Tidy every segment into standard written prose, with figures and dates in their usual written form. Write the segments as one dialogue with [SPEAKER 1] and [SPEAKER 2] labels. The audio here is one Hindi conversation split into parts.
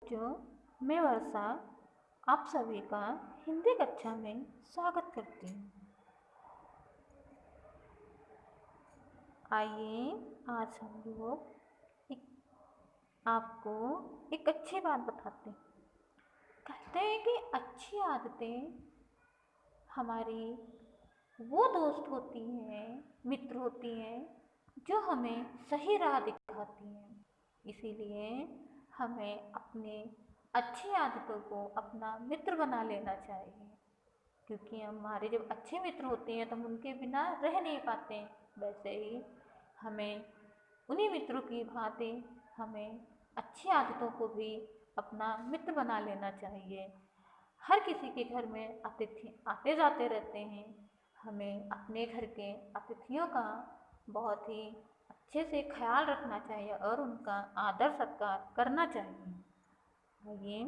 [SPEAKER 1] बच्चों, मैं वर्षा आप सभी का हिंदी कक्षा में स्वागत करती हूँ। आइए आज हम लोग आपको एक अच्छी बात बताते हैं। कहते हैं कि अच्छी आदतें हमारी वो दोस्त होती हैं, मित्र होती हैं जो हमें सही राह दिखाती हैं। इसीलिए हमें अपने अच्छी आदतों को अपना मित्र बना लेना चाहिए, क्योंकि हमारे जब अच्छे मित्र होते हैं तो हम उनके बिना रह नहीं पाते। वैसे ही हमें उन्हीं मित्रों की भांति हमें अच्छी आदतों को भी अपना मित्र बना लेना चाहिए। हर किसी के घर में अतिथि आते जाते रहते हैं। हमें अपने घर के अतिथियों का बहुत ही अच्छे से ख्याल रखना चाहिए और उनका आदर सत्कार करना चाहिए। आइए,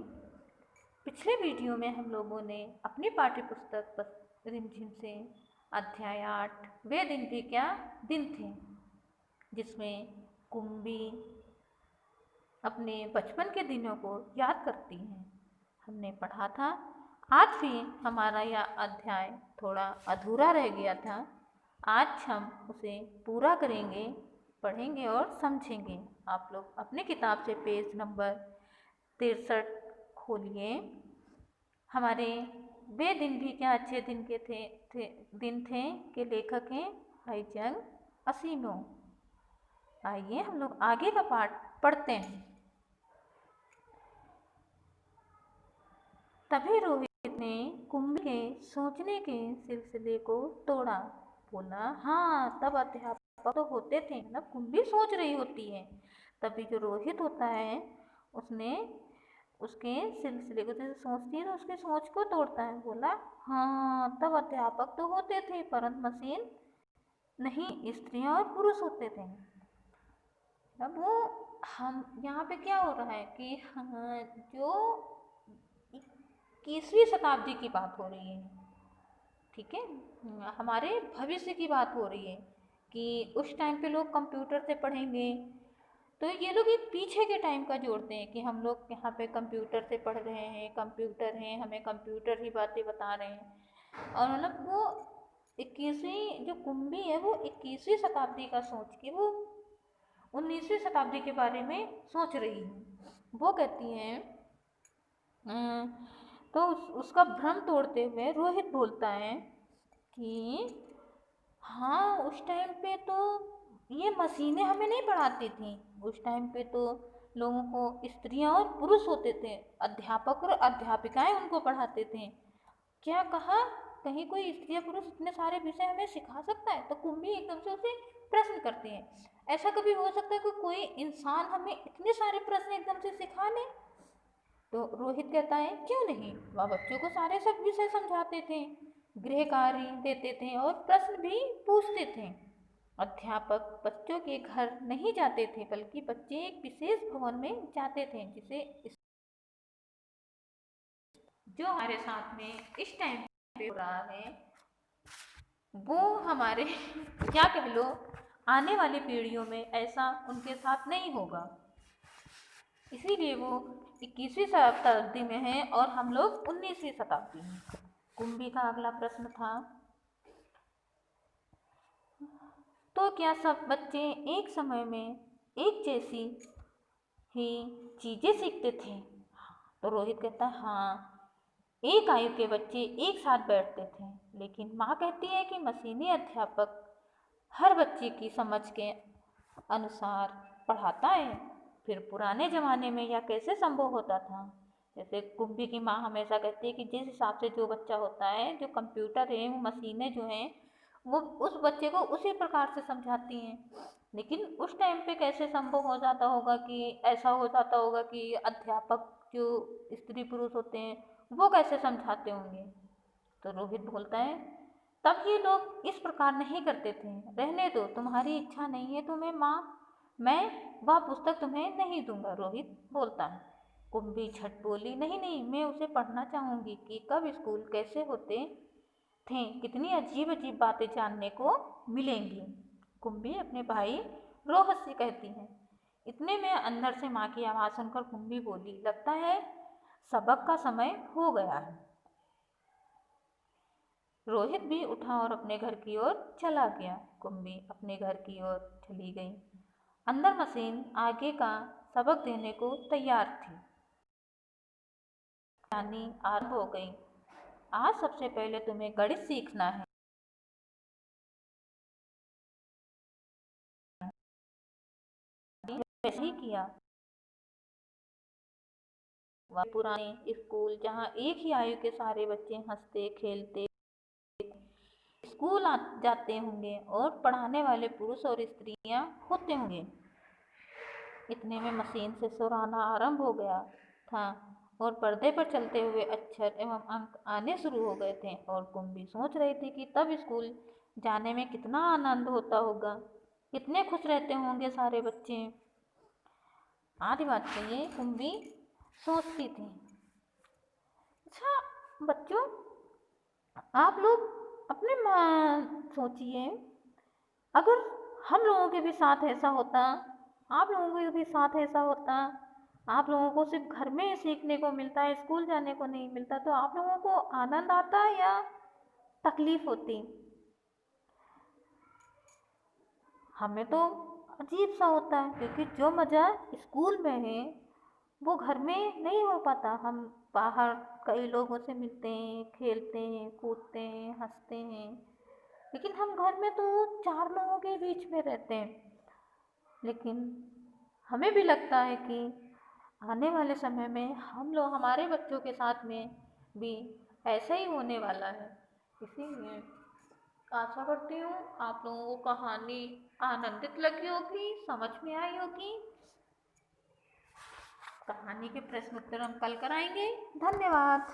[SPEAKER 1] पिछले वीडियो में हम लोगों ने अपनी पाठ्य पुस्तक रिमझिम से अध्याय 8 वे दिन भी क्या दिन थे, जिसमें कुंभी अपने बचपन के दिनों को याद करती हैं, हमने पढ़ा था। आज भी हमारा यह अध्याय थोड़ा अधूरा रह गया था। आज हम उसे पूरा करेंगे, पढ़ेंगे और समझेंगे। आप लोग अपने किताब से पेज नंबर 63 खोलिए। हमारे वे दिन भी क्या अच्छे दिन के दिन थे के लेखक हैं हाईजंग असीनो। आइए हम लोग आगे का पाठ पढ़ते हैं। तभी रोहित ने कुंभी के सोचने के सिलसिले को तोड़ा। बोला, हाँ, तब अध्यापक तो होते थे, मतलब कुंभी सोच रही होती है। तभी जो रोहित होता है उसने उसके सिलसिले को जैसे सोचती है तो उसकी सोच को तोड़ता है। बोला, हाँ, तब अध्यापक तो होते थे, परंतु मशीन नहीं, स्त्रियां और पुरुष होते थे। अब वो हम यहाँ पे क्या हो रहा है कि जो 21वीं शताब्दी की बात हो रही है, ठीक है, हमारे भविष्य की बात हो रही है कि उस टाइम पे लोग कंप्यूटर से पढ़ेंगे। तो ये लोग एक पीछे के टाइम का जोड़ते हैं कि हम लोग यहाँ पे कंप्यूटर से पढ़ रहे हैं, कंप्यूटर हैं, हमें कंप्यूटर ही बातें बता रहे हैं। और मतलब वो 21वीं जो कुंभी है वो 21वीं शताब्दी का सोच के वो 19वीं शताब्दी के बारे में सोच रही है। वो कहती हैं तो उसका भ्रम तोड़ते हुए रोहित बोलता है कि हाँ, उस टाइम पे तो ये मशीनें हमें नहीं पढ़ाती थी। उस टाइम पे तो लोगों को स्त्रियां और पुरुष होते थे, अध्यापक और अध्यापिकाएं उनको पढ़ाते थे। क्या कहा, कहीं कोई स्त्री या पुरुष इतने सारे विषय हमें सिखा सकता है? तो कुंभी एकदम से उसे प्रश्न करती है, ऐसा कभी हो सकता है कि कोई इंसान हमें इतने सारे प्रश्न एकदम से सिखा ले? तो रोहित कहता है, क्यों नहीं, वह बच्चों को सारे सब विषय समझाते थे, गृह कार्य देते थे और प्रश्न भी पूछते थे। अध्यापक बच्चों के घर नहीं जाते थे, बल्कि बच्चे एक विशेष भवन में जाते थे, जिसे जो हमारे साथ में इस टाइम पे हो रहा है वो हमारे क्या कह लो आने वाली पीढ़ियों में ऐसा उनके साथ नहीं होगा। इसीलिए वो 21वीं शताब्दी में है और हम लोग 19वीं शताब्दी में। कुंभी का अगला प्रश्न था, तो क्या सब बच्चे एक समय में एक जैसी ही चीजें सीखते थे? तो रोहित कहता है, हाँ, एक आयु के बच्चे एक साथ बैठते थे, लेकिन माँ कहती है कि मशीनी अध्यापक हर बच्चे की समझ के अनुसार पढ़ाता है। फिर पुराने ज़माने में यह कैसे संभव होता था? जैसे कुंभी की माँ हमेशा कहती है कि जिस हिसाब से जो बच्चा होता है, जो कंप्यूटर है, वो मशीनें जो हैं, वो उस बच्चे को उसी प्रकार से समझाती हैं। लेकिन उस टाइम पे कैसे संभव हो जाता होगा कि ऐसा हो जाता होगा कि अध्यापक जो स्त्री पुरुष होते हैं वो कैसे समझाते होंगे? तो रोहित बोलता है, तब ये लोग इस प्रकार नहीं करते थे। रहने दो, तुम्हारी इच्छा नहीं है तो मैं वह पुस्तक तुम्हें नहीं दूंगा, रोहित बोलता है। कुंभी झट बोली, नहीं नहीं, मैं उसे पढ़ना चाहूँगी कि कब स्कूल कैसे होते थे, कितनी अजीब अजीब बातें जानने को मिलेंगी। कुंभी अपने भाई रोहित से कहती है इतने में अंदर से माँ की आवाज़ सुनकर कुंभी बोली, लगता है सबक का समय हो गया है। रोहित भी उठा और अपने घर की ओर चला गया। कुंभी अपने घर की ओर चली गई। अंदर मशीन आगे का सबक देने को तैयार थी। कहानी आरंभ हो गई। आज सबसे पहले तुम्हें गणित सीखना है। वैसे ही किया। वह पुराने स्कूल जहाँ एक ही आयु के सारे बच्चे हंसते खेलते स्कूल जाते होंगे और पढ़ाने वाले पुरुष और स्त्रियां होते होंगे। इतने में मशीन से सुर आना आरंभ हो गया था और पर्दे पर चलते हुए अक्षर एवं अंक आने शुरू हो गए थे। और कुंभी सोच रही थी कि तब स्कूल जाने में कितना आनंद होता होगा, कितने खुश रहते होंगे सारे बच्चे। आधी बात तो ये कुंभी सोचती थी। अच्छा बच्चों, आप लोग अपने सोचिए, अगर हम लोगों के भी साथ ऐसा होता, आप लोगों के भी साथ ऐसा होता, आप लोगों को सिर्फ घर में सीखने को मिलता है, स्कूल जाने को नहीं मिलता, तो आप लोगों को आनंद आता या तकलीफ होती? हमें तो अजीब सा होता है, क्योंकि जो मज़ा स्कूल में है वो घर में नहीं हो पाता। हम बाहर कई लोगों से मिलते हैं, खेलते हैं, कूदते हैं, हंसते हैं, लेकिन हम घर में तो चार लोगों के बीच में रहते हैं। लेकिन हमें भी लगता है कि आने वाले समय में हम लोग हमारे बच्चों के साथ में भी ऐसा ही होने वाला है। इसीलिए आशा करती हूँ आप लोगों को कहानी आनंदित लगी होगी, समझ में आई होगी। कहानी के प्रश्न उत्तर हम कल कराएंगे। धन्यवाद।